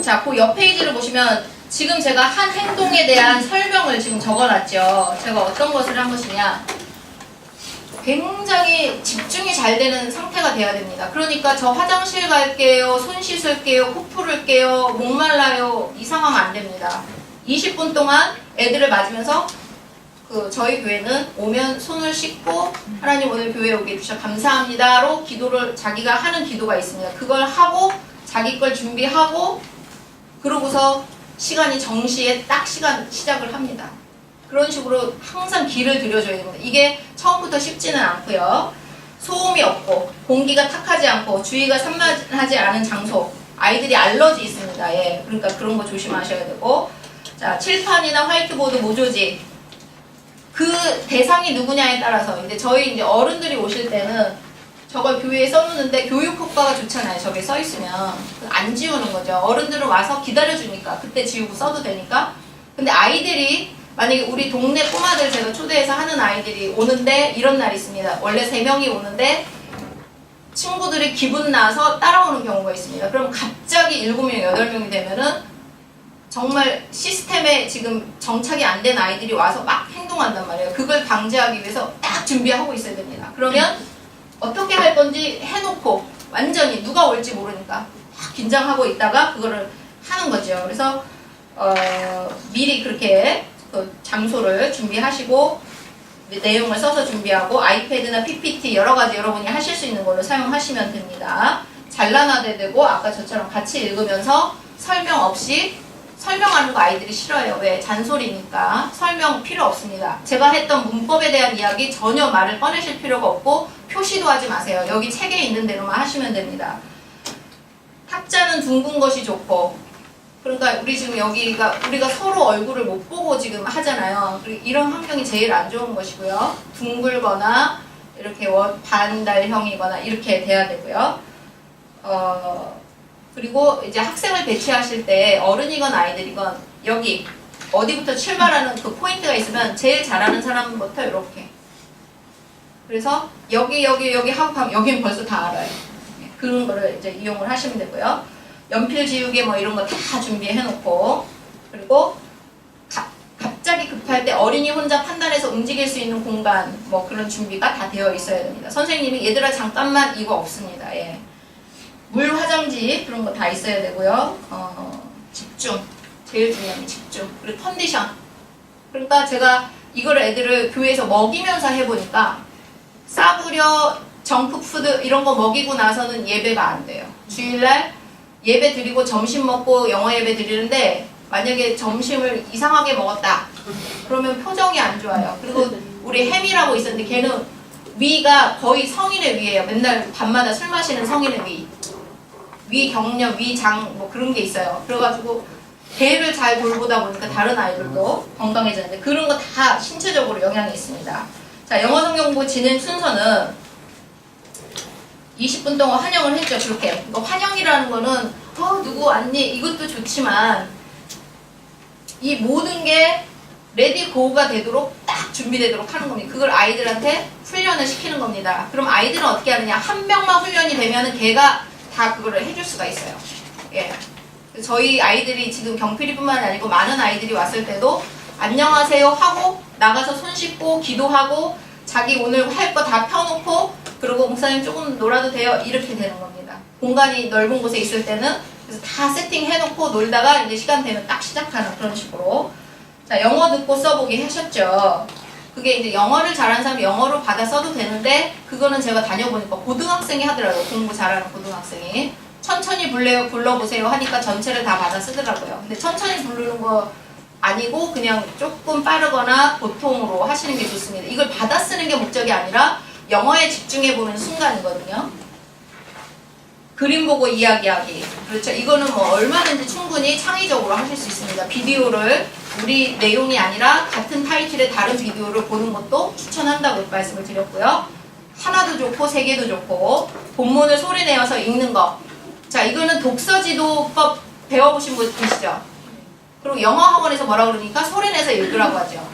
자, 그 옆 페이지를 보시면 지금 제가 한 행동에 대한 설명을 지금 적어놨죠. 제가 어떤 것을 한 것이냐. 굉장히 집중이 잘 되는 상태가 돼야 됩니다. 그러니까 저 화장실 갈게요, 손 씻을게요, 코 풀을게요, 목말라요, 이 상황 안 됩니다. 20분 동안 애들을 맞으면서 저희 교회는 오면 손을 씻고 하나님 오늘 교회에 오게 해주셔 감사합니다로 기도를 자기가 하는 기도가 있습니다. 그걸 하고 자기 걸 준비하고 그러고서 시간이 정시에 딱 시작을 합니다. 그런 식으로 항상 길을 들여줘야 됩니다. 이게 처음부터 쉽지는 않고요. 소음이 없고 공기가 탁하지 않고 주위가 산만하지 않은 장소. 아이들이 알러지 있습니다. 예, 그러니까 그런 거 조심하셔야 되고. 자, 칠판이나 화이트보드 모조지. 그 대상이 누구냐에 따라서 근데 저희 이제 어른들이 오실 때는 저걸 교회에 써놓는데 교육 효과가 좋잖아요. 저게 써 있으면 안 지우는 거죠. 어른들은 와서 기다려주니까 그때 지우고 써도 되니까. 근데 아이들이 만약에 우리 동네 꼬마들 제가 초대해서 하는 아이들이 오는데 이런 날이 있습니다. 원래 3명이 오는데 친구들이 기분 나서 따라오는 경우가 있습니다. 그럼 갑자기 7명, 8명이 되면은 정말 시스템에 지금 정착이 안 된 아이들이 와서 막 행동한단 말이에요. 그걸 방지하기 위해서 딱 준비하고 있어야 됩니다. 그러면 어떻게 할 건지 해놓고 완전히 누가 올지 모르니까 막 긴장하고 있다가 그거를 하는 거죠. 그래서 미리 그렇게 그 장소를 준비하시고 내용을 써서 준비하고 아이패드나 PPT 여러 가지 여러분이 하실 수 있는 걸로 사용하시면 됩니다. 잘라놔도 되고 아까 저처럼 같이 읽으면서 설명 없이 설명하는 거 아이들이 싫어요. 왜? 잔소리니까 설명 필요 없습니다. 제가 했던 문법에 대한 이야기 전혀 말을 꺼내실 필요가 없고 표시도 하지 마세요. 여기 책에 있는 대로만 하시면 됩니다. 탁자는 둥근 것이 좋고 그러니까 우리 지금 여기가 우리가 서로 얼굴을 못 보고 지금 하잖아요. 이런 환경이 제일 안 좋은 것이고요. 둥글거나 이렇게 반달형이거나 이렇게 돼야 되고요. 그리고 이제 학생을 배치하실 때 어른이건 아이들이건 여기 어디부터 출발하는 그 포인트가 있으면 제일 잘하는 사람부터 이렇게. 그래서 여기 하고 가면 여기는 벌써 다 알아요. 그런 거를 이제 이용을 하시면 되고요. 연필 지우개 뭐 이런 거 다 준비해 놓고 그리고 갑자기 급할 때 어린이 혼자 판단해서 움직일 수 있는 공간 뭐 그런 준비가 다 되어 있어야 됩니다. 선생님이 얘들아 잠깐만 이거 없습니다. 예. 물 화장지 그런 거 다 있어야 되고요. 집중 제일 중요한 게 집중 그리고 컨디션. 그러니까 제가 이거를 애들을 교회에서 먹이면서 해보니까 싸구려 정크푸드 이런 거 먹이고 나서는 예배가 안 돼요. 주일날 예배 드리고 점심 먹고 영어 예배 드리는데 만약에 점심을 이상하게 먹었다 그러면 표정이 안 좋아요. 그리고 우리 햄이라고 있었는데 걔는 위가 거의 성인의 위예요. 맨날 밤마다 술 마시는 성인의 위 경련, 위장 뭐 그런 게 있어요. 그래가지고 걔를 잘 돌보다 보니까 다른 아이들도 건강해졌는데 그런 거 다 신체적으로 영향이 있습니다. 자, 영어 성경 공부 진행 순서는 20분 동안 환영을 했죠. 그렇게. 환영이라는 거는 누구 왔니? 이것도 좋지만 이 모든 게 레디 고가 되도록 딱 준비되도록 하는 겁니다. 그걸 아이들한테 훈련을 시키는 겁니다. 그럼 아이들은 어떻게 하느냐? 한 명만 훈련이 되면은 걔가 다 그거를 해줄 수가 있어요. 예. 저희 아이들이 지금 경필이뿐만 아니고 많은 아이들이 왔을 때도 안녕하세요 하고 나가서 손 씻고 기도하고 자기 오늘 할 거 다 펴놓고 그리고 목사님 조금 놀아도 돼요? 이렇게 되는 겁니다. 공간이 넓은 곳에 있을 때는 그래서 다 세팅해놓고 놀다가 이제 시간 되면 딱 시작하는 그런 식으로. 자, 영어 듣고 써보기 하셨죠. 그게 이제 영어를 잘하는 사람이 영어로 받아 써도 되는데 그거는 제가 다녀보니까 고등학생이 하더라고요. 공부 잘하는 고등학생이. 천천히 불러보세요 하니까 전체를 다 받아 쓰더라고요. 근데 천천히 부르는 거 아니고 그냥 조금 빠르거나 보통으로 하시는 게 좋습니다. 이걸 받아 쓰는 게 목적이 아니라 영어에 집중해보는 순간이거든요. 그림 보고 이야기하기. 그렇죠. 이거는 뭐 얼마든지 충분히 창의적으로 하실 수 있습니다. 비디오를 우리 내용이 아니라 같은 타이틀의 다른 비디오를 보는 것도 추천한다고 말씀을 드렸고요. 하나도 좋고 3개도 좋고 본문을 소리내어서 읽는 거. 자, 이거는 독서지도법 배워보신 분 계시죠? 그리고 영어 학원에서 뭐라 그러니까 소리내서 읽으라고 하죠.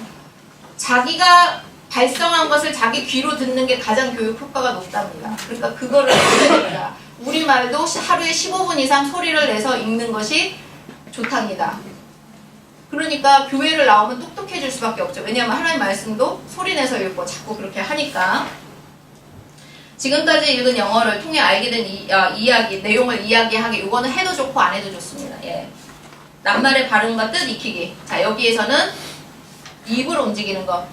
자기가 발성한 것을 자기 귀로 듣는 게 가장 교육 효과가 높답니다. 그러니까 그거를 해야 됩니다. 우리말도 하루에 15분 이상 소리를 내서 읽는 것이 좋답니다. 그러니까 교회를 나오면 똑똑해질 수밖에 없죠. 왜냐하면 하나님 말씀도 소리내서 읽고 자꾸 그렇게 하니까. 지금까지 읽은 영어를 통해 알게 된 이야기, 내용을 이야기하기, 이거는 해도 좋고 안 해도 좋습니다. 예. 낱말의 발음과 뜻 익히기. 자, 여기에서는 입을 움직이는 것,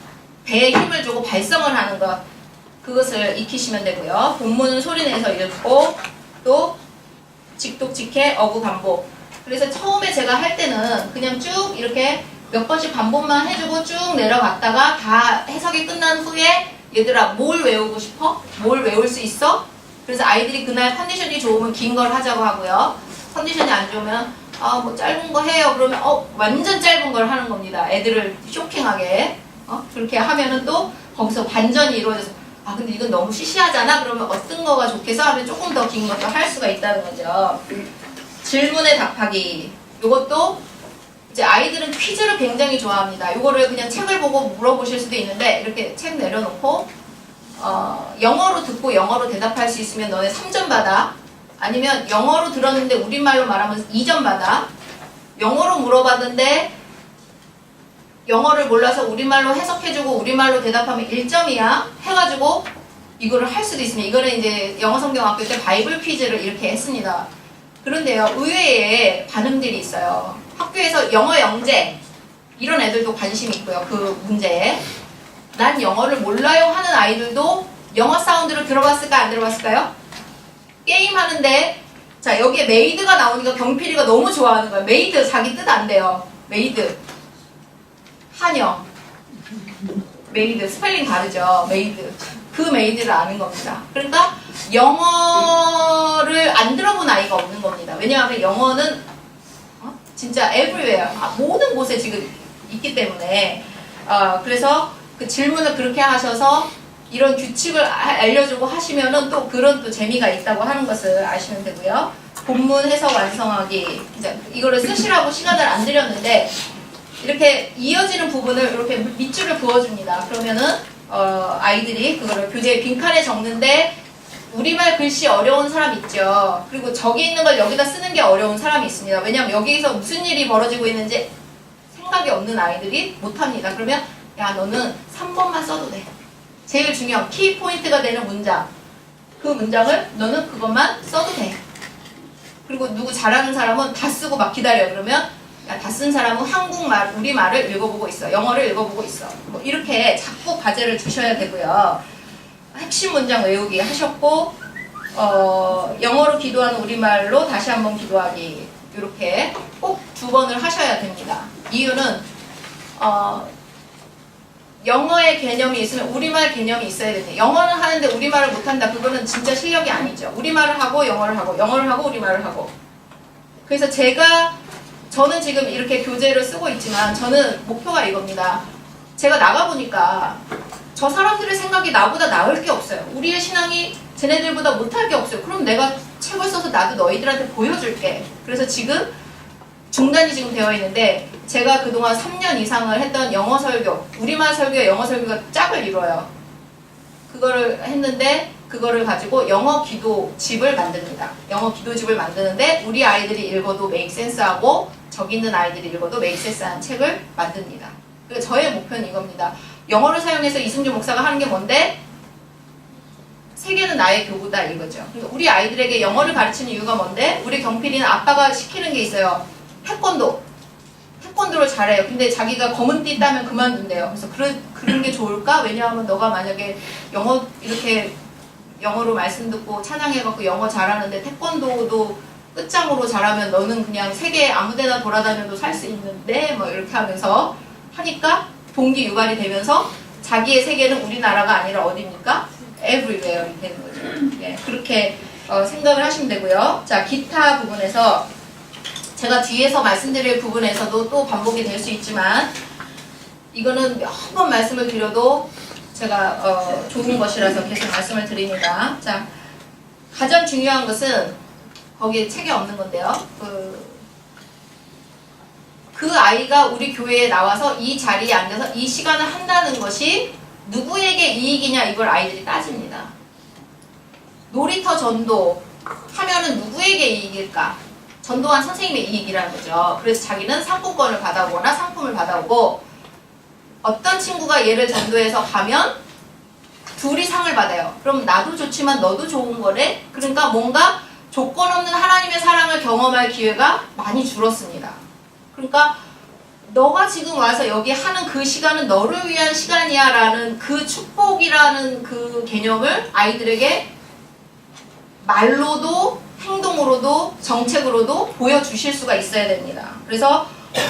배에 힘을 주고 발성을 하는 것, 그것을 익히시면 되고요. 본문은 소리내서 읽고, 또 직독직해, 어구 반복. 그래서 처음에 제가 할 때는 그냥 쭉 이렇게 몇 번씩 반복만 해주고 쭉 내려갔다가 다 해석이 끝난 후에 얘들아 뭘 외우고 싶어? 뭘 외울 수 있어? 그래서 아이들이 그날 컨디션이 좋으면 긴 걸 하자고 하고요. 컨디션이 안 좋으면 뭐 짧은 거 해요. 그러면 완전 짧은 걸 하는 겁니다. 애들을 쇼킹하게. 그렇게 하면은 또 거기서 반전이 이루어져서 근데 이건 너무 시시하잖아. 그러면 어떤 거가 좋겠어? 하면 조금 더 긴 것도 할 수가 있다는 거죠. 질문에 답하기. 이것도 이제 아이들은 퀴즈를 굉장히 좋아합니다. 이거를 그냥 책을 보고 물어보실 수도 있는데 이렇게 책 내려놓고 영어로 듣고 영어로 대답할 수 있으면 너네 3점 받아. 아니면 영어로 들었는데 우리말로 말하면 2점 받아. 영어로 물어봤는데 영어를 몰라서 우리말로 해석해주고 우리말로 대답하면 1점이야. 해가지고 이거를 할 수도 있습니다. 이거는 이제 영어성경학교 때 바이블 퀴즈를 이렇게 했습니다. 그런데요, 의외의 반응들이 있어요. 학교에서 영어 영재 이런 애들도 관심 있고요. 그 문제에 난 영어를 몰라요 하는 아이들도 영어 사운드를 들어봤을까 안 들어봤을까요? 게임 하는데 자 여기에 메이드가 나오니까 경필이가 너무 좋아하는 거예요. 메이드 자기 뜻 안 돼요. 메이드 한여 메이드 스펠링 다르죠. 메이드 그 메이드를 아는 겁니다. 그러니까 영어를 안 들어본 아이가 없는 겁니다. 왜냐하면 영어는 진짜 everywhere 모든 곳에 지금 있기 때문에 그래서 그 질문을 그렇게 하셔서 이런 규칙을 알려주고 하시면은 또 그런 또 재미가 있다고 하는 것을 아시면 되고요. 본문 해석 완성하기 이거를 쓰시라고 시간을 안 드렸는데 이렇게 이어지는 부분을 이렇게 밑줄을 그어줍니다. 그러면은 아이들이 그거를 교재에 빈칸에 적는데 우리말 글씨 어려운 사람 있죠. 그리고 저기 있는 걸 여기다 쓰는 게 어려운 사람이 있습니다. 왜냐하면 여기서 무슨 일이 벌어지고 있는지 생각이 없는 아이들이 못합니다. 그러면 야 너는 3번만 써도 돼. 제일 중요한 키포인트가 되는 문장 그 문장을 너는 그것만 써도 돼. 그리고 누구 잘하는 사람은 다 쓰고 막 기다려. 그러면 야, 다 쓴 사람은 한국말, 우리말을 읽어보고 있어. 영어를 읽어보고 있어. 뭐 이렇게 자꾸 과제를 주셔야 되고요. 핵심 문장 외우기 하셨고 영어로 기도하는 우리말로 다시 한번 기도하기 이렇게 꼭 2번을 하셔야 됩니다. 이유는 영어의 개념이 있으면 우리말 개념이 있어야 됩니다. 영어는 하는데 우리말을 못한다. 그거는 진짜 실력이 아니죠. 우리말을 하고 영어를 하고 영어를 하고 우리말을 하고 그래서 저는 지금 이렇게 교재를 쓰고 있지만 저는 목표가 이겁니다. 제가 나가보니까 저 사람들의 생각이 나보다 나을 게 없어요. 우리의 신앙이 쟤네들보다 못할 게 없어요. 그럼 내가 책을 써서 나도 너희들한테 보여줄게. 그래서 지금 중단이 지금 되어 있는데 제가 그동안 3년 이상을 했던 영어 설교, 우리말 설교와 영어 설교가 짝을 이뤄요. 그거를 했는데 그거를 가지고 영어 기도집을 만듭니다. 영어 기도집을 만드는데 우리 아이들이 읽어도 make sense하고 저기 있는 아이들이 읽어도 make sense한 책을 만듭니다. 그래서 저의 목표는 이겁니다. 영어를 사용해서 이승주 목사가 하는 게 뭔데? 세계는 나의 교구다 이거죠. 그러니까 우리 아이들에게 영어를 가르치는 이유가 뭔데? 우리 경필이는 아빠가 시키는 게 있어요. 태권도를 잘해요. 근데 자기가 검은 띠 따면 그만둔대요. 그래서 그런 게 좋을까? 왜냐하면 너가 만약에 이렇게 영어로 말씀 듣고 찬양해갖고 영어 잘하는데 태권도도 끝장으로 잘하면 너는 그냥 세계 아무데나 돌아다녀도 살 수 있는데 뭐 이렇게 하면서 하니까 동기 유발이 되면서 자기의 세계는 우리나라가 아니라 어디입니까? everywhere 되는 거죠. 예, 그렇게 생각을 하시면 되고요. 자, 기타 부분에서 제가 뒤에서 말씀드릴 부분에서도 또 반복이 될 수 있지만 이거는 몇 번 말씀을 드려도 제가 좋은 것이라서 계속 말씀을 드립니다. 자, 가장 중요한 것은 거기에 책에 없는 건데요. 그 아이가 우리 교회에 나와서 이 자리에 앉아서 이 시간을 한다는 것이 누구에게 이익이냐 이걸 아이들이 따집니다. 놀이터 전도 하면은 누구에게 이익일까? 전도한 선생님의 이익이라는 거죠. 그래서 자기는 상품권을 받아오거나 상품을 받아오고, 어떤 친구가 얘를 전도해서 가면 둘이 상을 받아요. 그럼 나도 좋지만 너도 좋은 거래? 그러니까 뭔가 조건 없는 하나님의 사랑을 경험할 기회가 많이 줄었습니다. 그러니까 너가 지금 와서 여기 하는 그 시간은 너를 위한 시간이야 라는 그 축복이라는 그 개념을 아이들에게 말로도 행동으로도 정책으로도 보여주실 수가 있어야 됩니다. 그래서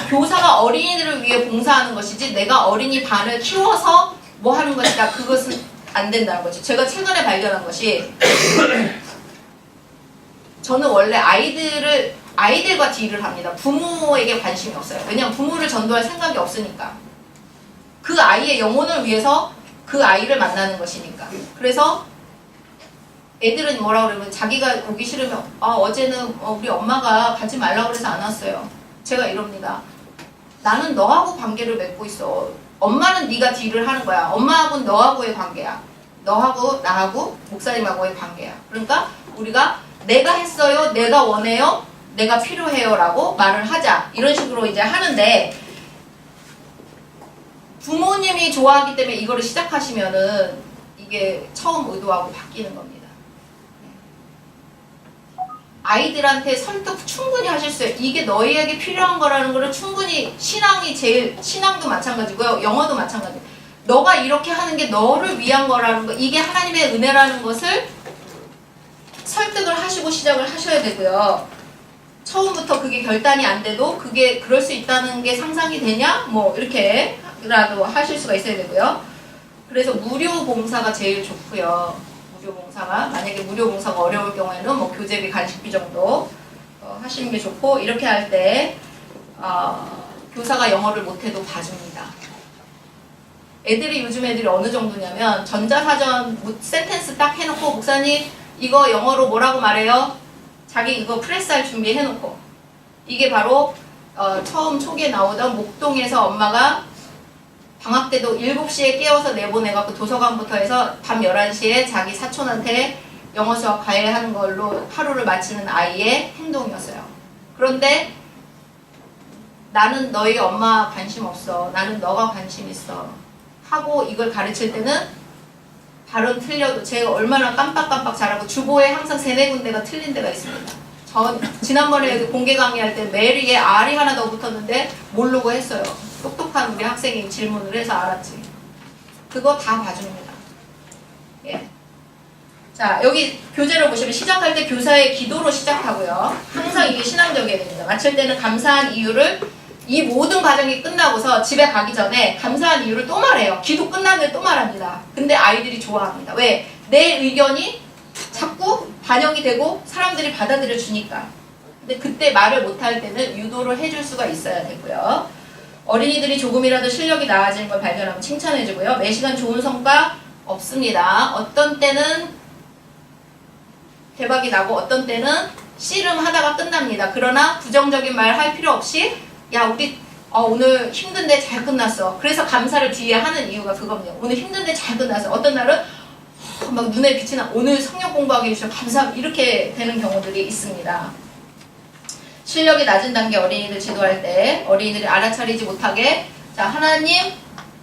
교사가 어린이들을 위해 봉사하는 것이지 내가 어린이 반을 키워서 뭐 하는 것이다, 그것은 안 된다는 거죠. 제가 최근에 발견한 것이, 저는 원래 아이들과 딜을 합니다. 부모에게 관심이 없어요. 왜냐하면 부모를 전도할 생각이 없으니까. 그 아이의 영혼을 위해서 그 아이를 만나는 것이니까. 그래서 애들은 뭐라 그러면 자기가 오기 싫으면 어제는 우리 엄마가 가지 말라고 그래서 안 왔어요. 제가 이럽니다. 나는 너하고 관계를 맺고 있어. 엄마는 네가 딜을 하는 거야. 엄마하고는 너하고의 관계야. 너하고 나하고 목사님하고의 관계야. 그러니까 우리가 내가 했어요, 내가 원해요, 내가 필요해요 라고 말을 하자, 이런 식으로 이제 하는데, 부모님이 좋아하기 때문에 이거를 시작하시면은 이게 처음 의도하고 바뀌는 겁니다. 아이들한테 설득 충분히 하실 수 있어요. 이게 너희에게 필요한 거라는 거를 충분히, 신앙도 마찬가지고요, 영어도 마찬가지예요. 너가 이렇게 하는 게 너를 위한 거라는 거, 이게 하나님의 은혜라는 것을 설득을 하시고 시작을 하셔야 되고요. 처음부터 그게 결단이 안 돼도 그게 그럴 수 있다는 게 상상이 되냐? 뭐 이렇게라도 하실 수가 있어야 되고요. 그래서 무료 봉사가 제일 좋고요. 무료 봉사가, 만약에 무료 봉사가 어려울 경우에는 뭐 교재비, 간식비 정도 하시는 게 좋고, 이렇게 할 때 교사가 영어를 못해도 봐줍니다. 요즘 애들이 어느 정도냐면 전자사전 센텐스 딱 해놓고, 목사님 이거 영어로 뭐라고 말해요? 자기 이거 프레스할 준비 해놓고. 이게 바로 처음 초기에 나오던 목동에서 엄마가 방학 때도 7시에 깨워서 내보내갖고 도서관부터 해서 밤 11시에 자기 사촌한테 영어 수학 과외하는 걸로 하루를 마치는 아이의 행동이었어요. 그런데 나는 너희 엄마 관심 없어, 나는 너가 관심 있어 하고 이걸 가르칠 때는 발음 틀려도, 제가 얼마나 깜빡깜빡 잘하고 주보에 항상 3-4군데가 틀린 데가 있습니다. 지난번에 공개 강의할 때 메리에 R이 하나 더 붙었는데 모르고 했어요. 똑똑한 우리 학생이 질문을 해서 알았지. 그거 다 봐줍니다. 예. 자, 여기 교재를 보시면 시작할 때 교사의 기도로 시작하고요. 항상 이게 신앙적이어야 됩니다. 마칠 때는 감사한 이유를, 이 모든 과정이 끝나고서 집에 가기 전에 감사한 이유를 또 말해요. 기도 끝났는데 또 말합니다. 근데 아이들이 좋아합니다. 왜? 내 의견이 자꾸 반영이 되고 사람들이 받아들여 주니까. 근데 그때 말을 못할 때는 유도를 해줄 수가 있어야 되고요. 어린이들이 조금이라도 실력이 나아지는 걸 발견하면 칭찬해주고요. 매시간 좋은 성과 없습니다. 어떤 때는 대박이 나고 어떤 때는 씨름하다가 끝납니다. 그러나 부정적인 말 할 필요 없이, 야 우리 오늘 힘든데 잘 끝났어. 그래서 감사를 뒤에 하는 이유가 그겁니다. 오늘 힘든데 잘 끝났어. 어떤 날은 막 눈에 빛이 나, 오늘 성경 공부하게 해주셔서 감사합니다. 이렇게 되는 경우들이 있습니다. 실력이 낮은 단계 어린이들 지도할 때 어린이들이 알아차리지 못하게, 자 하나님,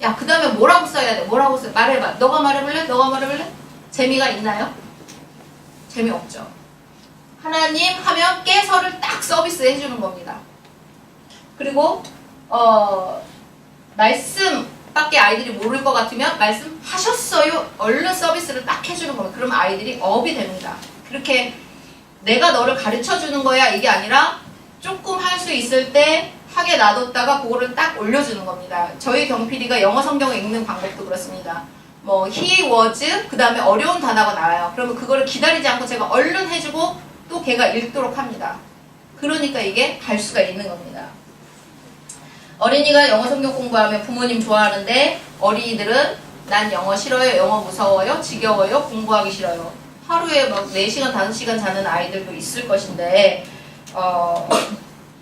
야 그 다음에 뭐라고 써야 돼? 뭐라고 써? 말해봐. 너가 말해볼래? 너가 말해볼래? 재미가 있나요? 재미없죠. 하나님 하면 깨서를 딱 서비스 해주는 겁니다. 그리고 말씀밖에 아이들이 모를 것 같으면 말씀하셨어요. 얼른 서비스를 딱 해주는 겁니다. 그러면 아이들이 업이 됩니다. 그렇게 내가 너를 가르쳐주는 거야 이게 아니라 조금 할 수 있을 때 하게 놔뒀다가 그거를 딱 올려주는 겁니다. 저희 경PD가 영어 성경을 읽는 방법도 그렇습니다. 뭐 he was 그 다음에 어려운 단어가 나와요. 그러면 그거를 기다리지 않고 제가 얼른 해주고 또 걔가 읽도록 합니다. 그러니까 이게 갈 수가 있는 겁니다. 어린이가 영어 성경 공부하면 부모님 좋아하는데 어린이들은 난 영어 싫어요, 영어 무서워요, 지겨워요, 공부하기 싫어요. 하루에 막 4시간, 5시간 자는 아이들도 있을 것인데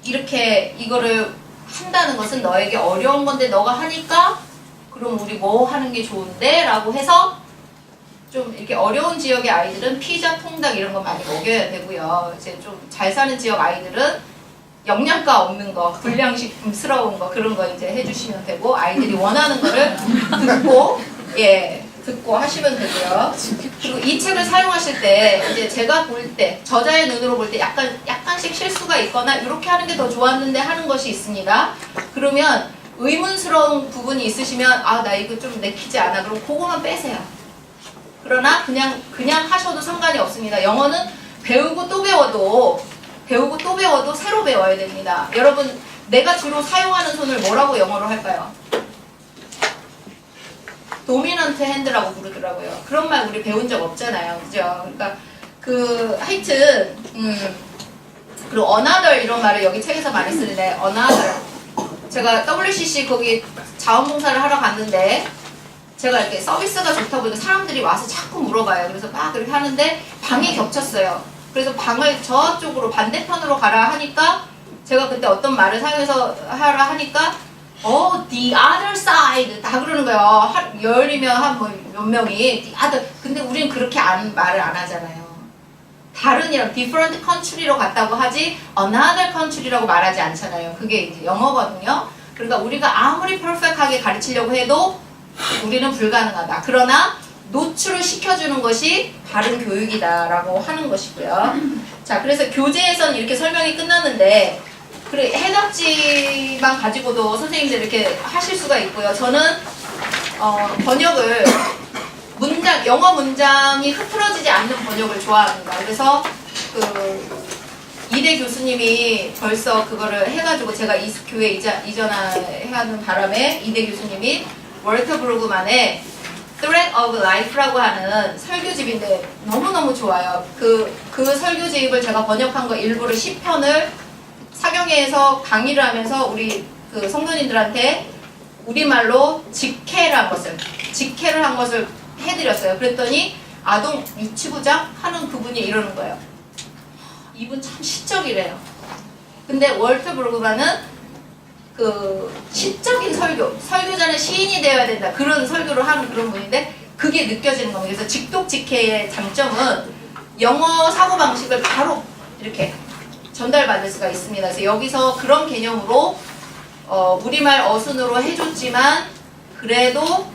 이렇게 이거를 한다는 것은 너에게 어려운 건데 너가 하니까 그럼 우리 뭐 하는 게 좋은데? 라고 해서 좀 이렇게 어려운 지역의 아이들은 피자, 통닭 이런 거 많이 먹여야 되고요. 이제 좀 잘 사는 지역 아이들은 영양가 없는 거, 불량식스러운 거 그런 거 이제 해주시면 되고 아이들이 원하는 거를 듣고 듣고 하시면 되고요. 그리고 이 책을 사용하실 때 이제 제가 볼 때 저자의 눈으로 볼 때 약간씩 실수가 있거나 이렇게 하는 게 더 좋았는데 하는 것이 있습니다. 그러면 의문스러운 부분이 있으시면 아 나 이거 좀 내키지 않아. 그럼 그거만 빼세요. 그러나 그냥 하셔도 상관이 없습니다. 영어는 배우고 또 배워도 새로 배워야 됩니다. 여러분 내가 주로 사용하는 손을 뭐라고 영어로 할까요? 도미넌트 핸드라고 부르더라고요. 그런 말 우리 배운 적 없잖아요. 그죠? 그러니까 하여튼 그리고 another 이런 말을 여기 책에서 많이 쓰는데 another 제가 WCC 거기 자원봉사를 하러 갔는데 제가 이렇게 서비스가 좋다 보니까 사람들이 와서 자꾸 물어봐요. 그래서 막 그렇게 하는데 방이 겹쳤어요. 그래서 방을 저쪽으로 반대편으로 가라 하니까 제가 그때 어떤 말을 사용해서 하라 하니까 the other side 다 그러는 거예요. 열이면 한 몇 명이 the other. 근데 우리는 그렇게 말을 안 하잖아요. 다른이랑 different country로 갔다고 하지 another country라고 말하지 않잖아요. 그게 이제 영어거든요. 그러니까 우리가 아무리 perfect하게 가르치려고 해도 우리는 불가능하다. 그러나 노출을 시켜주는 것이 바른 교육이다라고 하는 것이고요. 자, 그래서 교재에서는 이렇게 설명이 끝났는데 그래 해답지만 가지고도 선생님들 이렇게 하실 수가 있고요. 저는 번역을 영어 문장이 흐트러지지 않는 번역을 좋아합니다. 그래서 이대 교수님이 벌써 그거를 해가지고 제가 이 교회 이전하는 바람에 이대 교수님이 월터 브루그만의 Thread of Life라고 하는 설교집인데 너무너무 좋아요. 그 설교집을 제가 번역한 거 일부를 10편을 사경회에서 강의를 하면서 우리 성도님들한테 우리말로 직회를 한 것을 해드렸어요. 그랬더니 아동 유치부장 하는 그분이 이러는 거예요. 이분 참 시적이래요. 근데 월터 브루그만은 시적인 설교자는 시인이 되어야 된다. 그런 설교를 하는 그런 분인데 그게 느껴지는 겁니다. 그래서 직독직해의 장점은 영어 사고방식을 바로 이렇게 전달받을 수가 있습니다. 그래서 여기서 그런 개념으로 우리말 어순으로 해줬지만 그래도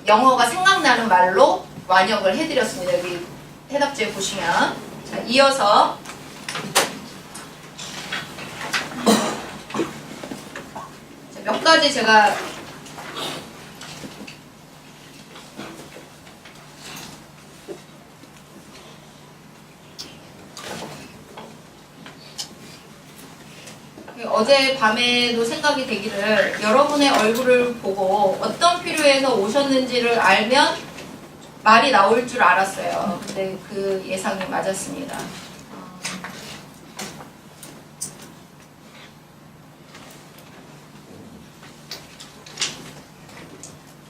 영어가 생각나는 말로 완역을 해드렸습니다. 여기 해답지에 보시면 자, 이어서 몇 가지 제가 어제 밤에도 생각이 되기를 여러분의 얼굴을 보고 어떤 필요에서 오셨는지를 알면 말이 나올 줄 알았어요. 근데 그 예상이 맞았습니다.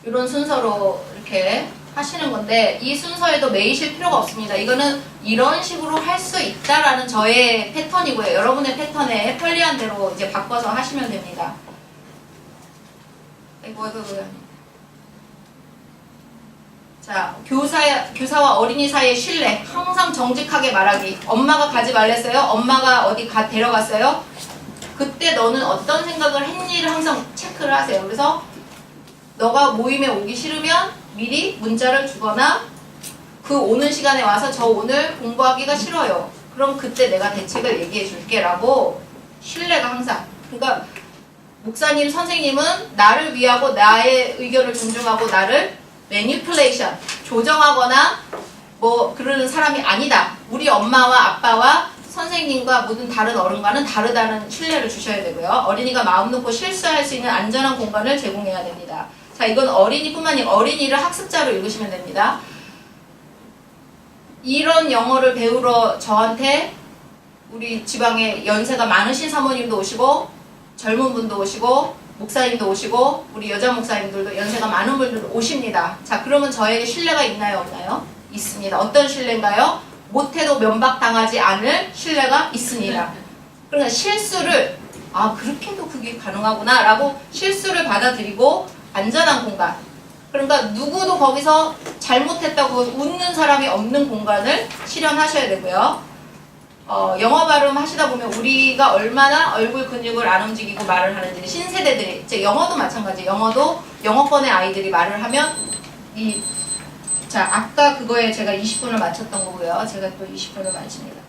이런 순서로 이렇게 하시는 건데 이 순서에도 매이실 필요가 없습니다. 이거는 이런 식으로 할 수 있다라는 저의 패턴이고요. 여러분의 패턴에 편리한 대로 이제 바꿔서 하시면 됩니다. 자, 교사와 어린이 사이의 신뢰. 항상 정직하게 말하기. 엄마가 가지 말랬어요? 엄마가 어디 데려갔어요? 그때 너는 어떤 생각을 했니를 항상 체크를 하세요. 그래서 너가 모임에 오기 싫으면 미리 문자를 주거나 그 오는 시간에 와서 저 오늘 공부하기가 싫어요. 그럼 그때 내가 대책을 얘기해 줄게 라고 신뢰가 항상. 그러니까 목사님, 선생님은 나를 위하고 나의 의견을 존중하고 나를 매니플레이션, 조정하거나 뭐 그러는 사람이 아니다. 우리 엄마와 아빠와 선생님과 모든 다른 어른과는 다르다는 신뢰를 주셔야 되고요. 어린이가 마음 놓고 실수할 수 있는 안전한 공간을 제공해야 됩니다. 자, 이건 어린이뿐만 아니라 어린이를 학습자로 읽으시면 됩니다. 이런 영어를 배우러 저한테 우리 지방에 연세가 많으신 사모님도 오시고 젊은 분도 오시고 목사님도 오시고 우리 여자 목사님들도 연세가 많은 분들도 오십니다. 자, 그러면 저에게 신뢰가 있나요, 없나요? 있습니다. 어떤 신뢰인가요? 못해도 면박당하지 않을 신뢰가 있습니다. 그러니까 실수를 그렇게도 그게 가능하구나 라고 실수를 받아들이고 안전한 공간, 그러니까 누구도 거기서 잘못했다고 웃는 사람이 없는 공간을 실현하셔야 되고요. 영어 발음 하시다 보면 우리가 얼마나 얼굴 근육을 안 움직이고 말을 하는지 신세대들이 이제 영어도 마찬가지. 영어도 영어권의 아이들이 말을 하면 자 아까 그거에 제가 20분을 맞췄던 거고요. 제가 또 20분을 맞춥니다.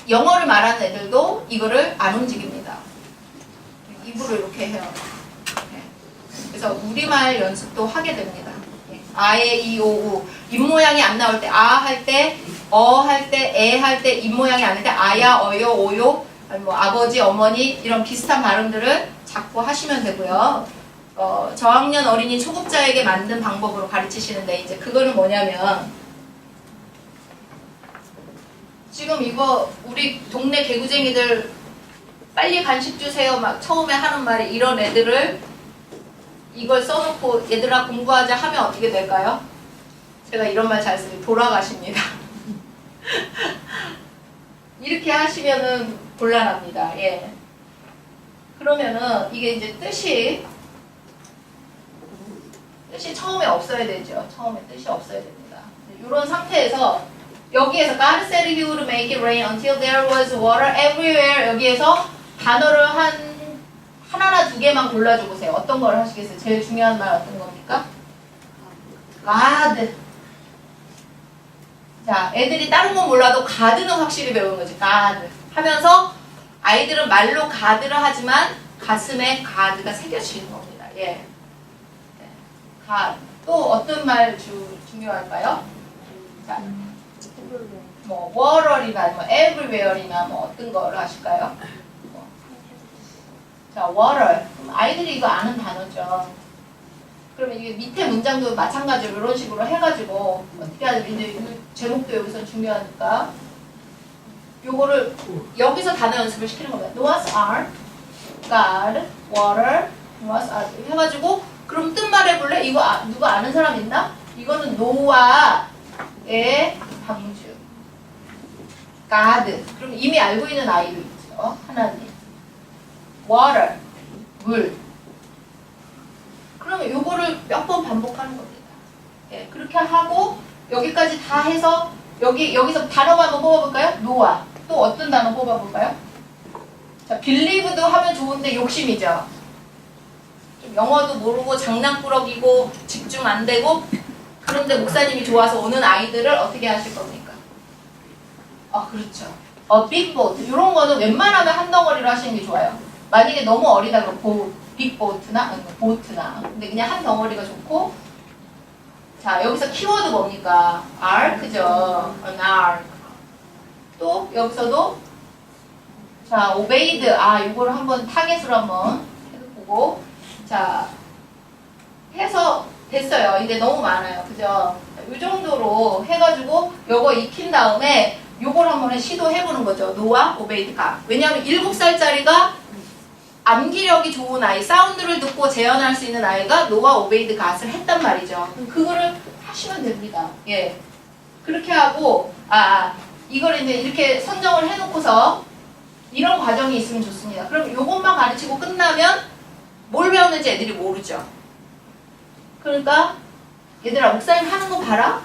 영어를 말하는 애들도 이거를 안 움직입니다. 입으로 이렇게 해요. 그래서 우리말 연습도 하게 됩니다. 아에 이 오 우 입모양이 안 나올 때 아 할 때 할 때 에 할 때 입모양이 안 날 때 아야 어요 오요 아니 뭐 아버지 어머니 이런 비슷한 발음들을 자꾸 하시면 되고요. 저학년 어린이 초급자에게 만든 방법으로 가르치시는데 이제 그거는 뭐냐면 지금 이거 우리 동네 개구쟁이들 빨리 간식 주세요 막 처음에 하는 말이 이런 애들을 이걸 써놓고 얘들아 공부하자 하면 어떻게 될까요? 제가 이런 말 잘 쓰니 돌아가십니다. 이렇게 하시면은 곤란합니다. 예. 그러면은 이게 이제 뜻이 처음에 없어야 되죠. 처음에 뜻이 없어야 됩니다. 이런 상태에서 여기에서 God said he would make it rain until there was water everywhere 여기에서 단어를 하나나 두 개만 골라줘 보세요. 어떤 걸 하시겠어요? 제일 중요한 말 어떤 겁니까? God. 자, 애들이 다른 건 몰라도 God는 확실히 배우는 거지. God. 하면서 아이들은 말로 God를 하지만 가슴에 God가 새겨지는 겁니다. 예. God. 또 어떤 말 중요할까요? 자, 뭐 water이나 뭐 everywhere이나 뭐 어떤 걸 하실까요? 자, water. 아이들이 이거 아는 단어죠. 그러면 이게 밑에 문장도 마찬가지로 이런 식으로 해가지고 어떻게 하냐면 이제 이 제목도 여기서 중요하니까 요거를 여기서 단어 연습을 시키는 겁니다. Noah's Ark, God, water, Noah's Ark 해가지고 그럼 뜻 말해볼래? 이거 누가 아는 사람 있나? 이거는 노아의 방주. God. 그럼 이미 알고 있는 아이도 있죠. 하나님. water, 물. 그러면 요거를 몇 번 반복하는 겁니다. 예, 그렇게 하고 여기까지 다 해서 여기서 단어만 한번 뽑아볼까요? 노아. 또 어떤 단어 뽑아볼까요? 자, believe도 하면 좋은데 욕심이죠. 좀 영어도 모르고 장난꾸러기고 집중 안 되고 그런데 목사님이 좋아서 오는 아이들을 어떻게 하실 겁니까? 그렇죠. big boat. 이런 거는 웬만하면 한 덩어리로 하시는 게 좋아요. 만약에 너무 어리다 그러면 빅보트나 보트나 근데 그냥 한 덩어리가 좋고 자 여기서 키워드 뭡니까? ark죠. an ark. 또 여기서도 자 obeyed 이거를 한번 타겟으로 한번 해보고 자 해서 됐어요. 이제 너무 많아요. 그죠? 이 정도로 해가지고 요거 익힌 다음에 요걸 한번 시도해보는 거죠. 노아 obeyed God. 왜냐하면 7살짜리가 암기력이 좋은 아이, 사운드를 듣고 재현할 수 있는 아이가 노아 오베이드 갓을 했단 말이죠. 그거를 하시면 됩니다. 예. 그렇게 하고, 이걸 이제 이렇게 선정을 해놓고서 이런 과정이 있으면 좋습니다. 그럼 요것만 가르치고 끝나면 뭘 배웠는지 애들이 모르죠. 그러니까, 얘들아, 목사님 하는 거 봐라?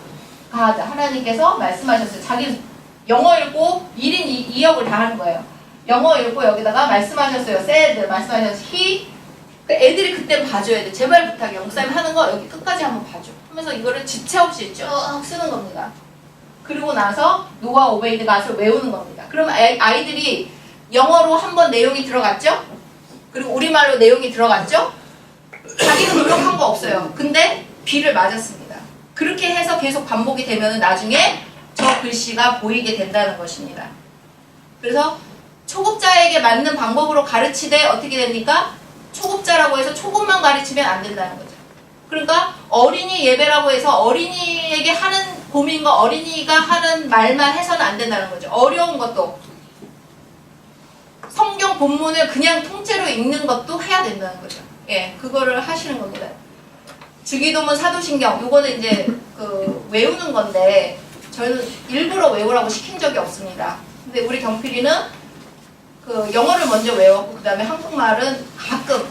하나님께서 말씀하셨어요. 자기 영어 읽고 1인 2역을 다 하는 거예요. 영어 읽고 여기다가 말씀하셨어요. said, 말씀하셨어요. he. 애들이 그때 봐줘야 돼. 제발 부탁이야. 목사님 하는 거 여기 끝까지 한번 봐줘. 하면서 이거를 지체 없이 쭉 쓰는 겁니다. 그리고 나서 노아 오베이드 갓을 외우는 겁니다. 그러면 아이들이 영어로 한번 내용이 들어갔죠? 그리고 우리말로 내용이 들어갔죠? 자기는 노력한 거 없어요. 근데 B를 맞았습니다. 그렇게 해서 계속 반복이 되면 나중에 저 글씨가 보이게 된다는 것입니다. 그래서 초급자에게 맞는 방법으로 가르치되 어떻게 됩니까? 초급자라고 해서 초급만 가르치면 안 된다는 거죠. 그러니까 어린이 예배라고 해서 어린이에게 하는 고민과 어린이가 하는 말만 해서는 안 된다는 거죠. 어려운 것도 성경 본문을 그냥 통째로 읽는 것도 해야 된다는 거죠. 예, 그거를 하시는 겁니다. 주기도문 사도신경 요거는 이제 외우는 건데 저희는 일부러 외우라고 시킨 적이 없습니다. 근데 우리 경필이는 영어를 먼저 외웠고 그 다음에 한국말은 가끔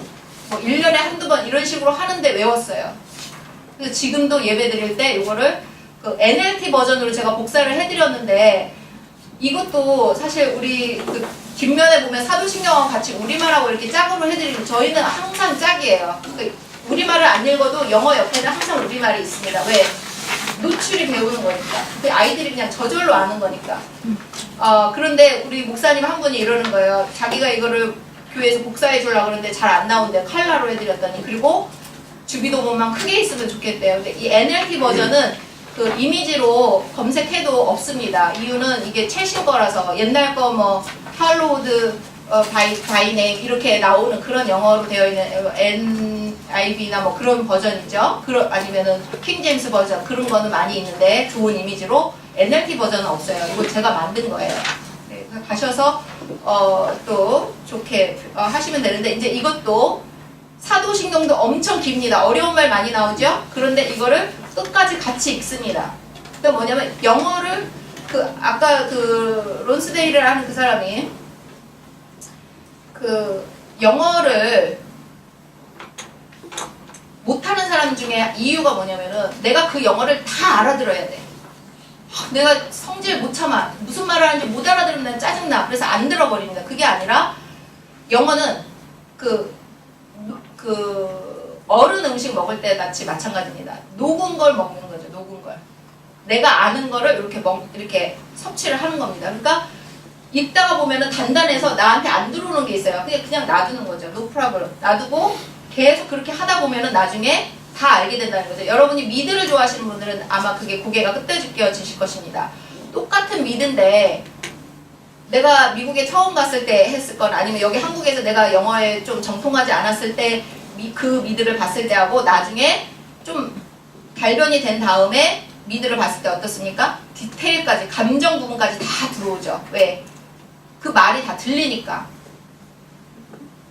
뭐 1년에 한두 번 이런 식으로 하는데 외웠어요. 그래서 지금도 예배 드릴 때 이거를 그 NLT 버전으로 제가 복사를 해드렸는데 이것도 사실 우리 그 뒷면에 보면 사도신경하고 같이 우리말하고 이렇게 짝으로 해드리고 저희는 항상 짝이에요. 그 우리말을 안 읽어도 영어 옆에는 항상 우리말이 있습니다. 왜? 노출이 배우는 거니까. 그 아이들이 그냥 저절로 아는 거니까. 그런데 우리 목사님 한 분이 이러는 거예요. 자기가 이거를 교회에서 복사해 주려고 그러는데 잘 안 나오는데 칼라로 해드렸더니 그리고 주기도문만 크게 있으면 좋겠대요. 근데 이 NLT 버전은 그 이미지로 검색해도 없습니다. 이유는 이게 최신 거라서 옛날 거 뭐 할로우드 바이 네임 이렇게 나오는 그런 영어로 되어 있는 NIV나 뭐 그런 버전이죠. 아니면은 킹 제임스 버전 그런 거는 많이 있는데 좋은 이미지로 NLT 버전은 없어요. 이거 제가 만든 거예요. 네, 가셔서 또 좋게 하시면 되는데 이제 이것도 사도신경도 엄청 깁니다. 어려운 말 많이 나오죠? 그런데 이거를 끝까지 같이 읽습니다. 그러니까 뭐냐면 영어를 아까 그 론스데일이라는 그 사람이 그 영어를 못하는 사람 중에 이유가 뭐냐면은 내가 그 영어를 다 알아들어야 돼. 내가 성질 못 참아. 무슨 말을 하는지 못 알아들으면 짜증나. 그래서 안 들어버립니다. 그게 아니라 영어는 그 어른 음식 먹을 때 같이 마찬가지입니다. 녹은 걸 먹는 거죠. 녹은 걸. 내가 아는 거를 이렇게 섭취를 하는 겁니다. 그러니까 읽다가 보면은 단단해서 나한테 안 들어오는 게 있어요. 그냥 놔두는 거죠. no problem. 놔두고 계속 그렇게 하다 보면은 나중에 다 알게 된다는 거죠. 여러분이 미드를 좋아하시는 분들은 아마 그게 고개가 끄덕여지실 것입니다. 똑같은 미드인데 내가 미국에 처음 갔을 때 했을 건 아니면 여기 한국에서 내가 영어에 좀 정통하지 않았을 때 그 미드를 봤을 때하고 나중에 좀 발견이 된 다음에 미드를 봤을 때 어떻습니까? 디테일까지 감정 부분까지 다 들어오죠. 왜? 그 말이 다 들리니까.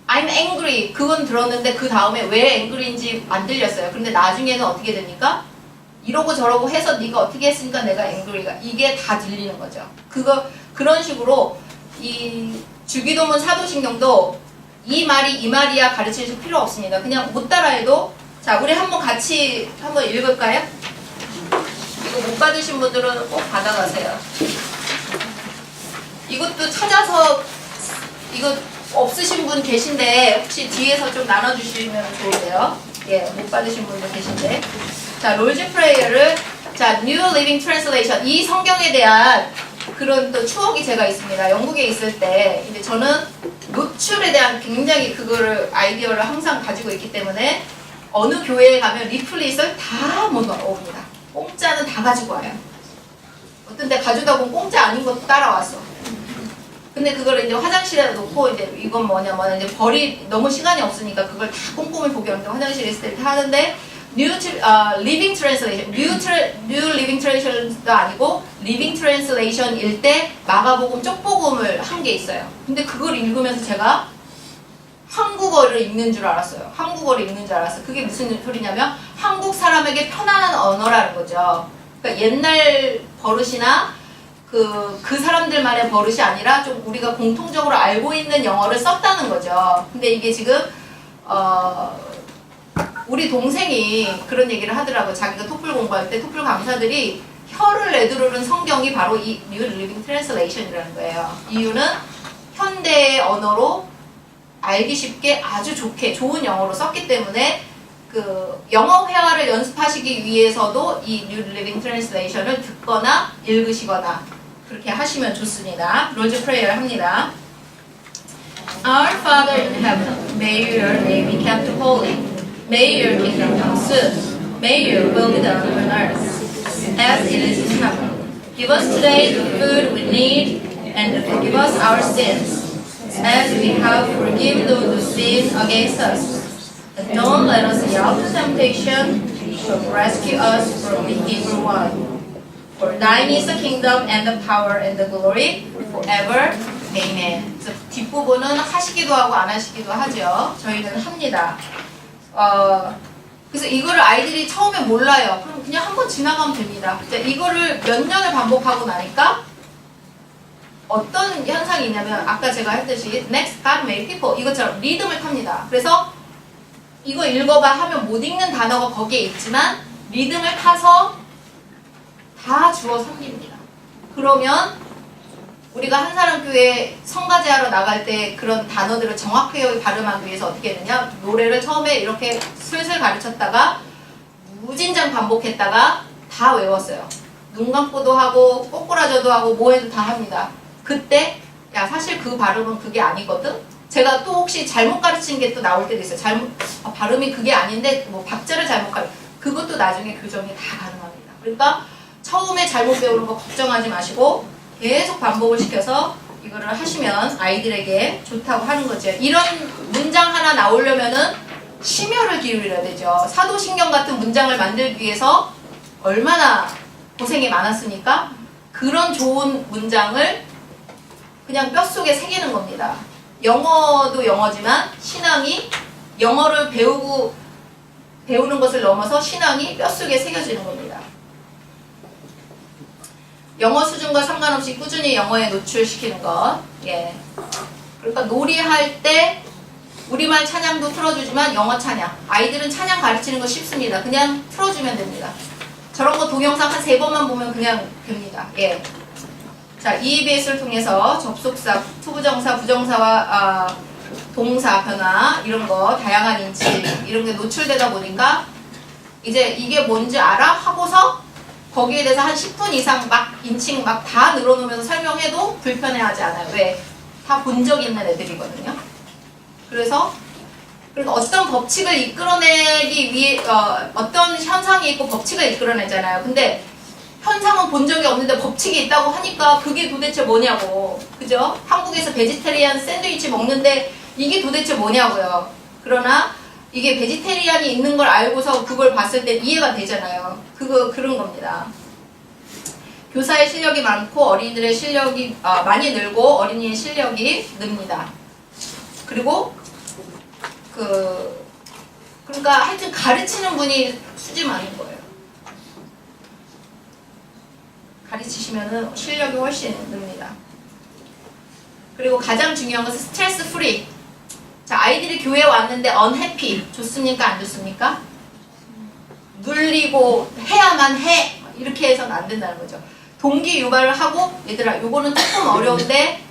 I'm angry 그건 들었는데 그 다음에 왜 angry인지 안 들렸어요. 근데 나중에는 어떻게 됩니까? 이러고 저러고 해서 네가 어떻게 했으니까 내가 angry가 이게 다 들리는 거죠. 그런 식으로 이 주기도문 사도신경도 이 말이 이 말이야 가르치실 필요 없습니다. 그냥 못 따라해도 자 우리 같이 한번 읽을까요? 이거 못 받으신 분들은 꼭 받아가세요. 이것도 찾아서 이거 없으신 분 계신데 혹시 뒤에서 좀 나눠주시면 좋은데요. 예, 못 받으신 분들 계신데. 자, 롤즈 프레이어를 자, New Living Translation 이 성경에 대한 그런 또 추억이 제가 있습니다. 영국에 있을 때 이제 저는 노출에 대한 굉장히 그거를 아이디어를 항상 가지고 있기 때문에 어느 교회에 가면 리플릿을 다 모아옵니다. 공짜는 다 가지고 와요. 어떤 때 가져다 보면 공짜 아닌 것도 따라왔어. 근데 그걸 이제 화장실에 놓고 이제 이건 뭐냐 이제 너무 시간이 없으니까 그걸 다 꼼꼼히 보게 하는데 화장실에 있을 때 이렇게 하는데 Living Translation, New Living Translation도 아니고 Living Translation일 때 마가복음 쪽복음을 한 게 있어요. 근데 그걸 읽으면서 제가 한국어를 읽는 줄 알았어요. 한국어를 읽는 줄 알았어요. 그게 무슨 소리냐면 한국 사람에게 편안한 언어라는 거죠. 그러니까 옛날 버릇이나 그 사람들만의 버릇이 아니라 좀 우리가 공통적으로 알고 있는 영어를 썼다는 거죠. 근데 이게 지금 우리 동생이 그런 얘기를 하더라고요. 자기가 토플 공부할 때 토플 강사들이 혀를 내두르는 성경이 바로 이 New Living Translation이라는 거예요. 이유는 현대의 언어로 알기 쉽게 아주 좋은 영어로 썼기 때문에 그 영어 회화를 연습하시기 위해서도 이 New Living Translation을 듣거나 읽으시거나 그렇게 하시면 좋습니다. 롤즈 프레이어 합니다. Our Father in heaven, may your name be kept holy. May your kingdom come soon. May your will be done on earth as it is in heaven. Give us today the food we need and forgive us our sins as we have forgiven those who sin against us. And don't let us yield to temptation, but rescue us from the evil one. For thine is the kingdom and the power and the glory forever. Amen. 그래서 뒷부분은 하시기도 하고 안 하시기도 하죠. 저희는 합니다. 그래서 이거를 아이들이 처음에 몰라요. 그럼 그냥 한번 지나가면 됩니다. 이거를 몇 년을 반복하고 나니까 어떤 현상이 있냐면 아까 제가 했듯이 Next God made people 이것처럼 리듬을 탑니다. 그래서 이거 읽어봐 하면 못 읽는 단어가 거기에 있지만 리듬을 타서 다 주어 섬깁니다. 그러면 우리가 한사람교회 성가제하러 나갈 때 그런 단어들을 정확하게 발음하기 위해서 어떻게 했느냐, 노래를 처음에 이렇게 슬슬 가르쳤다가 무진장 반복했다가 다 외웠어요. 눈 감고도 하고 꼬꾸라져도 하고 뭐해도 다 합니다. 그때 야 사실 그 발음은 그게 아니거든? 제가 또 혹시 잘못 가르친 게 또 나올 때도 있어요. 발음이 그게 아닌데 뭐 박자를 잘못 그것도 나중에 교정이 다 가능합니다. 그러니까 처음에 잘못 배우는 거 걱정하지 마시고 계속 반복을 시켜서 이거를 하시면 아이들에게 좋다고 하는 거죠. 이런 문장 하나 나오려면은 심혈을 기울여야 되죠. 사도신경 같은 문장을 만들기 위해서 얼마나 고생이 많았으니까 그런 좋은 문장을 그냥 뼛속에 새기는 겁니다. 영어도 영어지만 신앙이 영어를 배우는 것을 넘어서 신앙이 뼛속에 새겨지는 겁니다. 영어 수준과 상관없이 꾸준히 영어에 노출시키는 것. 예. 그러니까 놀이할 때 우리말 찬양도 틀어주지만 영어 찬양. 아이들은 찬양 가르치는 거 쉽습니다. 그냥 틀어주면 됩니다. 저런 거 동영상 한 3번만 보면 그냥 됩니다. 예. 자, EBS를 통해서 접속사, 투부정사, 부정사와 동사 변화 이런 거 다양한 인치 이런 게 노출되다 보니까 이제 이게 뭔지 알아? 하고서 거기에 대해서 한 10분 이상 막 인칭 막 다 늘어놓으면서 설명해도 불편해하지 않아요. 왜? 다 본 적 있는 애들이거든요. 그래서 그리고 어떤 법칙을 이끌어내기 위해 어떤 현상이 있고 법칙을 이끌어내잖아요. 근데 현상은 본 적이 없는데 법칙이 있다고 하니까 그게 도대체 뭐냐고. 그죠? 한국에서 베지테리안 샌드위치 먹는데 이게 도대체 뭐냐고요. 그러나 이게 베지테리안이 있는 걸 알고서 그걸 봤을 때 이해가 되잖아요. 그런 겁니다. 교사의 실력이 많고 어린이들의 실력이 많이 늘고 어린이의 실력이 늡니다. 그리고 그러니까 하여튼 가르치는 분이 수지 많은 거예요. 가르치시면은 실력이 훨씬 늡니다. 그리고 가장 중요한 것은 스트레스 프리. 자, 아이들이 교회에 왔는데 unhappy 좋습니까? 안 좋습니까? 눌리고 해야만 해 이렇게 해서는 안 된다는 거죠. 동기 유발을 하고 얘들아 요거는 조금 어려운데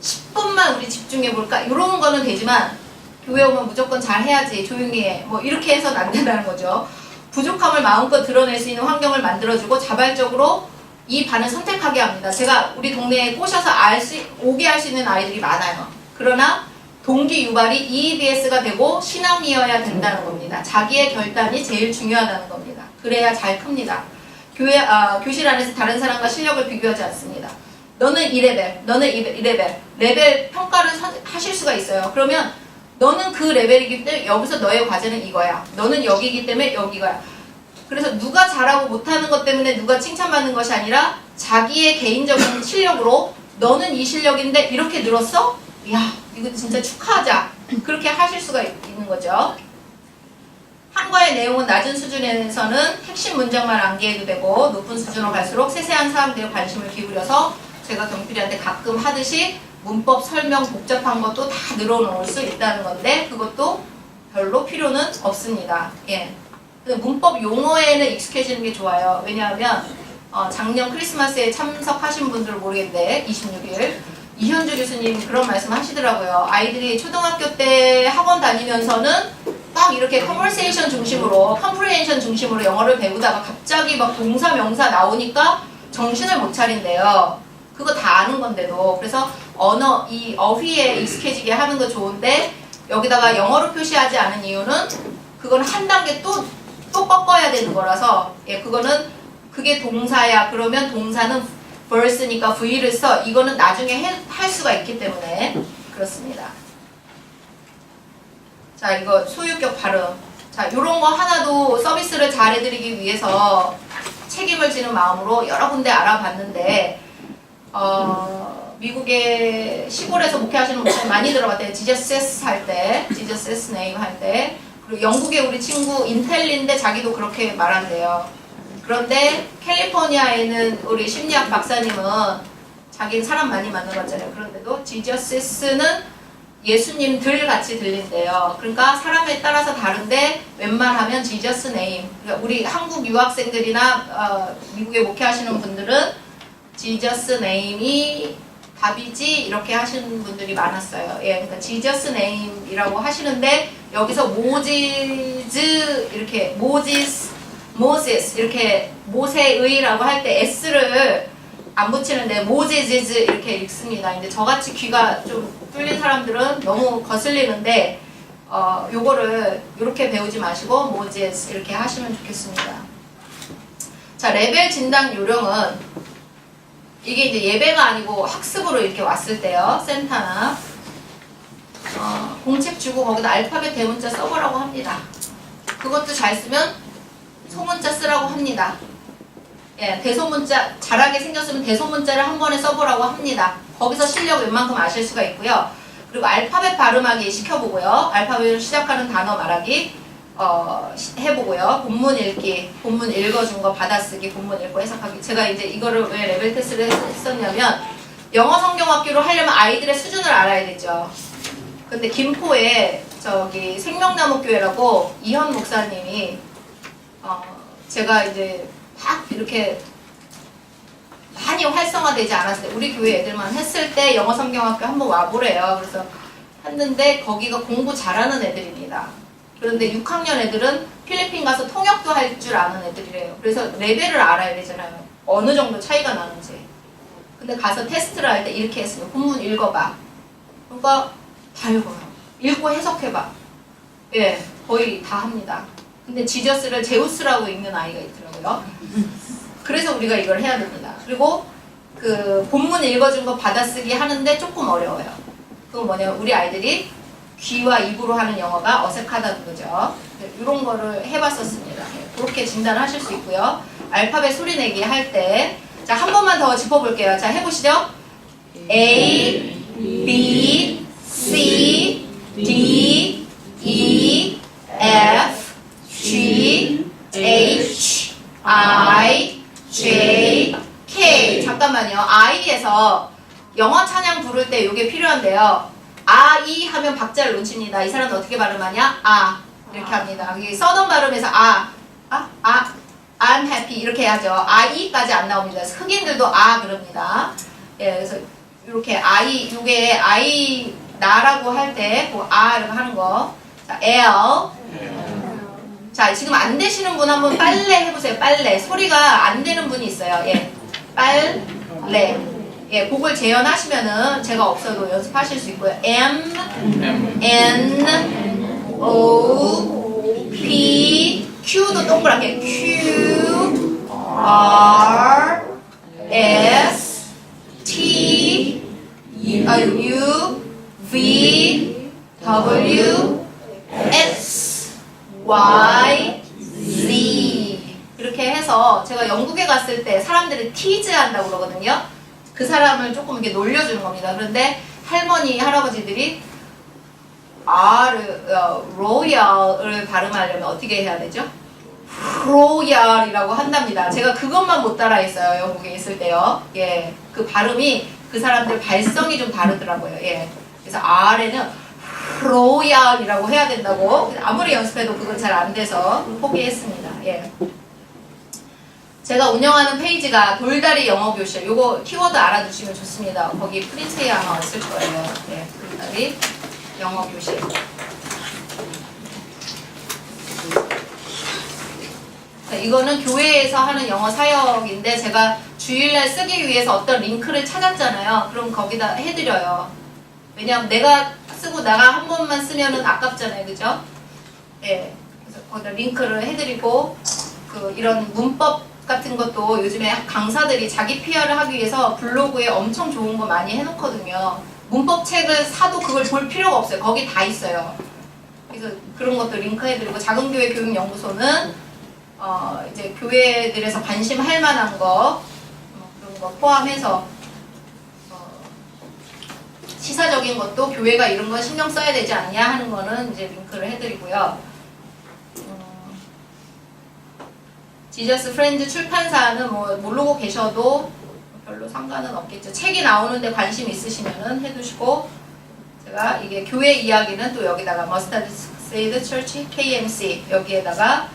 10분만 우리 집중해 볼까? 이런 거는 되지만 교회 오면 무조건 잘 해야지 조용히 해 뭐 이렇게 해서는 안 된다는 거죠. 부족함을 마음껏 드러낼 수 있는 환경을 만들어주고 자발적으로 이 반을 선택하게 합니다. 제가 우리 동네에 꼬셔서 오게 할 수 있는 아이들이 많아요. 그러나 동기 유발이 EBS가 되고 신앙이어야 된다는 겁니다. 자기의 결단이 제일 중요하다는 겁니다. 그래야 잘 큽니다. 교실 안에서 다른 사람과 실력을 비교하지 않습니다. 너는 2레벨, 너는 2레벨, 레벨 평가를 하실 수가 있어요. 그러면 너는 그 레벨이기 때문에 여기서 너의 과제는 이거야. 너는 여기이기 때문에 여기가. 그래서 누가 잘하고 못하는 것 때문에 누가 칭찬받는 것이 아니라 자기의 개인적인 실력으로 너는 이 실력인데 이렇게 늘었어? 이야 이거 진짜 축하하자. 그렇게 하실 수가 있는 거죠. 한과의 내용은 낮은 수준에서는 핵심 문장만 암기해도 되고 높은 수준으로 갈수록 세세한 사항들에 관심을 기울여서 제가 경필이한테 가끔 하듯이 문법 설명 복잡한 것도 다 늘어놓을 수 있다는 건데 그것도 별로 필요는 없습니다. 예. 문법 용어에는 익숙해지는 게 좋아요. 왜냐하면 작년 크리스마스에 참석하신 분들은 모르겠는데 26일 이현주 교수님 그런 말씀 하시더라고요. 아이들이 초등학교 때 학원 다니면서는 막 이렇게 컨버세이션 중심으로 컴프리헨션 중심으로 영어를 배우다가 갑자기 막 동사 명사 나오니까 정신을 못 차린대요. 그거 다 아는 건데도. 그래서 이 어휘에 익숙해지게 하는 거 좋은데 여기다가 영어로 표시하지 않은 이유는 그건 한 단계 또 꺾어야 되는 거라서 예, 그게 동사야. 그러면 동사는 verse니까 V를 써. 이거는 나중에 할 수가 있기 때문에 그렇습니다. 자, 이거 소유격 발음. 자, 요런 거 하나도 서비스를 잘 해드리기 위해서 책임을 지는 마음으로 여러 군데 알아봤는데 미국의 시골에서 목회하시는 분들 많이 들어봤대요. Jesus says 할 때, Jesus says name 할 때. 그리고 영국의 우리 친구 인텔리인데 자기도 그렇게 말한대요. 그런데 캘리포니아에는 우리 심리학 박사님은 자기는 사람 많이 만나봤잖아요. 그런데도 지저스는 예수님들 같이 들린대요. 그러니까 사람에 따라서 다른데 웬만하면 Jesus name. 그러니까 우리 한국 유학생들이나 미국에 목회하시는 분들은 Jesus name이 답이지 이렇게 하시는 분들이 많았어요. 예, 그러니까 Jesus name이라고 하시는데 여기서 모지즈 이렇게 모세스 이렇게 모세의라고 할 때 s를 안 붙이는데 모지즈 이렇게 읽습니다. 근데 저같이 귀가 좀 뚫린 사람들은 너무 거슬리는데 요거를 이렇게 배우지 마시고 모지즈 이렇게 하시면 좋겠습니다. 자, 레벨 진단 요령은 이게 이제 예배가 아니고 학습으로 이렇게 왔을 때요. 센터나 공책 주고 거기다 알파벳 대문자 써보라고 합니다. 그것도 잘 쓰면 소문자 쓰라고 합니다. 예, 대소문자 잘하게 생겼으면 대소문자를 한 번에 써보라고 합니다. 거기서 실력 웬만큼 아실 수가 있고요. 그리고 알파벳 발음하기 시켜보고요. 알파벳을 시작하는 단어 말하기 해보고요. 본문 읽기, 본문 읽어준 거 받아쓰기, 본문 읽고 해석하기. 제가 이제 이거를 왜 레벨 테스트를 했었냐면 영어 성경학교로 하려면 아이들의 수준을 알아야 되죠. 근데 김포에 저기 생명나무교회라고 이현 목사님이 제가 이제 막 이렇게 많이 활성화되지 않았을 때 우리 교회 애들만 했을 때 영어 성경학교 한번 와보래요. 그래서 했는데 거기가 공부 잘하는 애들입니다. 그런데 6학년 애들은 필리핀 가서 통역도 할 줄 아는 애들이래요. 그래서 레벨을 알아야 되잖아요. 어느 정도 차이가 나는지. 근데 가서 테스트를 할 때 이렇게 했으면 본문 읽어봐. 그러니까 다 읽어요. 읽고 해석해봐. 예, 거의 다 합니다. 근데 지저스를 제우스라고 읽는 아이가 있더라고요. 그래서 우리가 이걸 해야 됩니다. 그리고 그 본문 읽어준 거 받아쓰기 하는데 조금 어려워요. 그건 뭐냐면 우리 아이들이 귀와 입으로 하는 영어가 어색하다는 거죠. 이런 거를 해봤었습니다. 그렇게 진단하실 수 있고요. 알파벳 소리내기 할 때 자, 한 번만 더 짚어볼게요. 자, 해보시죠. A, B, C, D, E, F, G, H, I, J, K. 잠깐만요. I에서 영어 찬양 부를 때 이게 필요한데요. I 하면 박자를 놓칩니다. 이 사람은 어떻게 발음하냐? 이렇게 합니다. 써던 발음에서 I'm happy 이렇게 해야죠. I까지 안 나옵니다. 흑인들도 그럽니다. 예, 그래서 이렇게 요게 I 나라고 할 때 이렇게 하는 거. 자, L. 자, 지금 안 되시는 분 한번 빨래 해보세요. 빨래. 소리가 안 되는 분이 있어요. 예, 빨래. 예, 곡을 재현하시면은 제가 없어도 연습하실 수 있고요. M, N, O, P, Q도 동그랗게 Q, R, S, T, U, V, W, X, Y, Z 이렇게 해서 제가 영국에 갔을 때 사람들이 티즈 한다고 그러거든요. 그 사람을 조금 이렇게 놀려주는 겁니다. 그런데 할머니, 할아버지들이 로얄을 발음하려면 어떻게 해야 되죠? 로얄이라고 한답니다. 제가 그것만 못 따라했어요. 영국에 있을 때요. 예, 그 발음이 그 사람들 발성이 좀 다르더라고요. 예, 그래서 R에는 로얄이라고 해야 된다고 아무리 연습해도 그건 잘 안 돼서 포기했습니다. 예. 제가 운영하는 페이지가 돌다리 영어교실, 요거 키워드 알아두시면 좋습니다. 거기 프린트에 아마 있을 거예요. 네, 돌다리 영어교실. 자, 이거는 교회에서 하는 영어 사역인데 제가 주일날 쓰기 위해서 어떤 링크를 찾았잖아요. 그럼 거기다 해드려요. 왜냐면 내가 쓰고 나가 한 번만 쓰면은 아깝잖아요. 그죠? 네, 그래서 거기다 링크를 해드리고 이런 문법 같은 것도 요즘에 강사들이 자기 PR을 하기 위해서 블로그에 엄청 좋은 거 많이 해놓거든요. 문법 책을 사도 그걸 볼 필요가 없어요. 거기 다 있어요. 그래서 그런 것도 링크해드리고 작은교회 교육연구소는 이제 교회들에서 관심할 만한 거 그런 거 포함해서 시사적인 것도 교회가 이런 거 신경 써야 되지 않냐 하는 거는 이제 링크를 해드리고요. 지저스 프렌즈 출판사는 뭐 모르고 계셔도 별로 상관은 없겠죠. 책이 나오는데 관심 있으시면은 해두시고 제가 이게 교회 이야기는 또 여기다가 머스타드 세이드 처치 KMC 여기에다가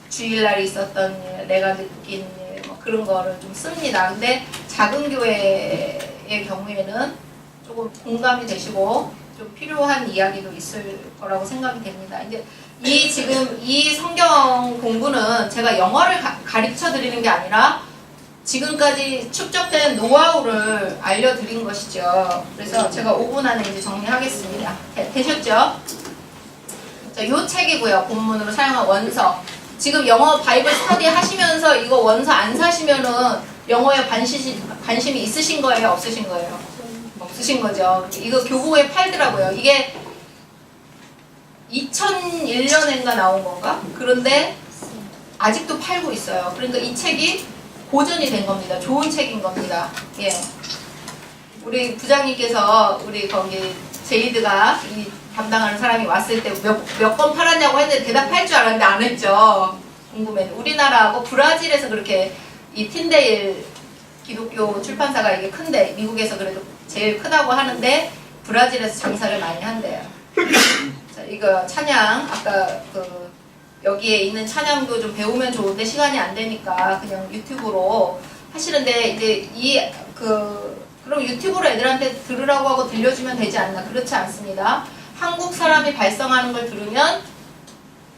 주일날에 있었던 일, 내가 느낀 일, 뭐 그런 거를 좀 씁니다. 근데 작은 교회의 경우에는 조금 공감이 되시고 좀 필요한 이야기도 있을 거라고 생각이 됩니다. 이제 지금 이 성경 공부는 제가 영어를 가르쳐 드리는 게 아니라 지금까지 축적된 노하우를 알려드린 것이죠. 그래서 제가 5분 안에 이제 정리하겠습니다. 되셨죠? 자, 이 책이고요. 본문으로 사용한 원서. 지금 영어 바이블 스터디 하시면서 이거 원서 안 사시면은 영어에 관심이 있으신 거예요? 없으신 거예요? 없으신 거죠. 이거 교보에 팔더라고요. 이게 2001년인가 나온 건가? 그런데 아직도 팔고 있어요. 그러니까 이 책이 보존이 된 겁니다. 좋은 책인 겁니다. 예. 우리 부장님께서 우리 거기 제이드가 이 담당하는 사람이 왔을 때 몇 권 팔았냐고 했는데 대답할 줄 알았는데 안 했죠. 궁금해. 우리나라하고 브라질에서 그렇게 이 틴데일 기독교 출판사가 이게 큰데 미국에서 그래도 제일 크다고 하는데 브라질에서 장사를 많이 한대요. 자, 이거 찬양 아까 여기에 있는 찬양도 좀 배우면 좋은데 시간이 안 되니까 그냥 유튜브로 하시는데 이제 그럼 유튜브로 애들한테 들으라고 하고 들려주면 되지 않나? 그렇지 않습니다. 한국 사람이 발성하는 걸 들으면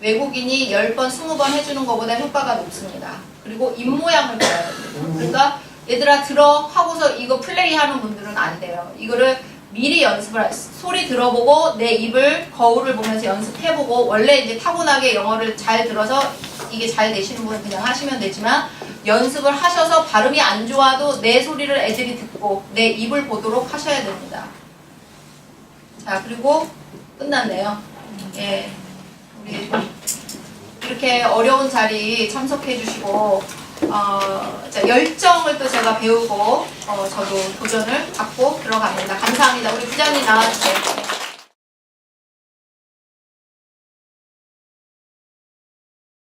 외국인이 10번, 20번 해주는 것보다 효과가 높습니다. 그리고 입모양을 봐야 돼요. 그러니까 얘들아 들어 하고서 이거 플레이하는 분들은 안 돼요. 이거를 미리 연습을 소리 들어보고 내 입을 거울을 보면서 연습해보고 원래 이제 타고나게 영어를 잘 들어서 이게 잘 되시는 분은 그냥 하시면 되지만 연습을 하셔서 발음이 안 좋아도 내 소리를 애들이 듣고 내 입을 보도록 하셔야 됩니다. 자, 그리고 끝났네요. 예, 우리 이렇게 어려운 자리 참석해 주시고 자, 열정을 또 제가 배우고 저도 도전을 받고 들어갑니다. 감사합니다. 우리 부장님 나와주세요.